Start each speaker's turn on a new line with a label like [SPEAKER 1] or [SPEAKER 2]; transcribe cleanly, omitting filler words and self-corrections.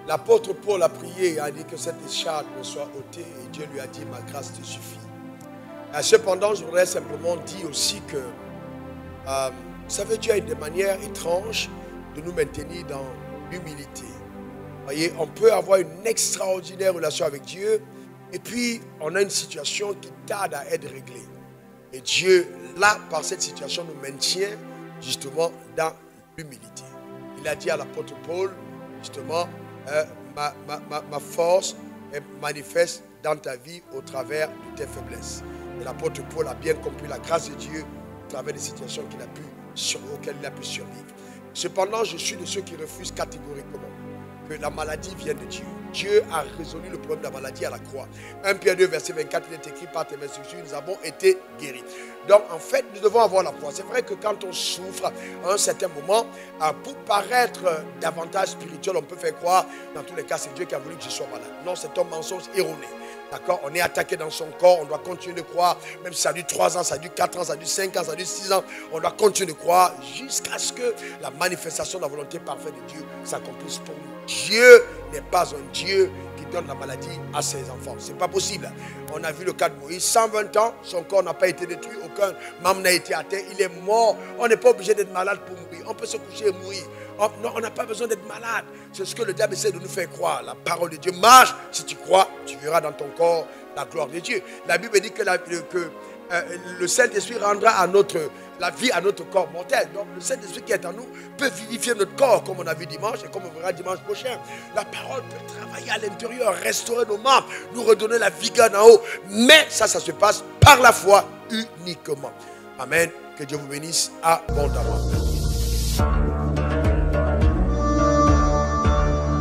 [SPEAKER 1] L'apôtre Paul a prié et a dit que cette écharpe me soit ôtée et Dieu lui a dit ma grâce te suffit. Cependant, je voudrais simplement dire aussi que vous savez, Dieu a des manières étranges de nous maintenir dans l'humilité. Voyez, on peut avoir une extraordinaire relation avec Dieu et puis on a une situation qui tarde à être réglée. Et Dieu, là, par cette situation, nous maintient justement dans l'humilité. Il a dit à l'apôtre Paul, justement, ma force est manifeste dans ta vie au travers de tes faiblesses. Et l'apôtre Paul a bien compris la grâce de Dieu au travers des situations auxquelles il a pu survivre. Cependant, je suis de ceux qui refusent catégoriquement que la maladie vienne de Dieu. Dieu a résolu le problème de la maladie à la croix. 1 Pierre 2, verset 24, il est écrit par tes instructions, nous avons été guéris. Donc, en fait, nous devons avoir la foi. C'est vrai que quand on souffre à un certain moment, pour paraître davantage spirituel, on peut faire croire, dans tous les cas, c'est Dieu qui a voulu que je sois malade. Non, c'est un mensonge erroné. D'accord? On est attaqué dans son corps, on doit continuer de croire, même si ça dure 3 ans, ça dure 4 ans, ça dure 5 ans, ça dure 6 ans, on doit continuer de croire jusqu'à ce que la manifestation de la volonté parfaite de Dieu s'accomplisse pour nous. Dieu n'est pas un Dieu qui donne la maladie à ses enfants. Ce n'est pas possible. On a vu le cas de Moïse, 120 ans, son corps n'a pas été détruit, aucun membre n'a été atteint, il est mort. On n'est pas obligé d'être malade pour mourir. On peut se coucher et mourir. Non, on n'a pas besoin d'être malade. C'est ce que le diable essaie de nous faire croire. La parole de Dieu marche. Si tu crois, tu verras dans ton corps la gloire de Dieu. La Bible dit que le Saint-Esprit rendra la vie à notre corps mortel. Donc le Saint-Esprit qui est en nous peut vivifier notre corps, comme on a vu dimanche et comme on verra dimanche prochain. La parole peut travailler à l'intérieur, restaurer nos membres, nous redonner la vigueur d'en haut. Mais ça se passe par la foi uniquement. Amen. Que Dieu vous bénisse abondamment.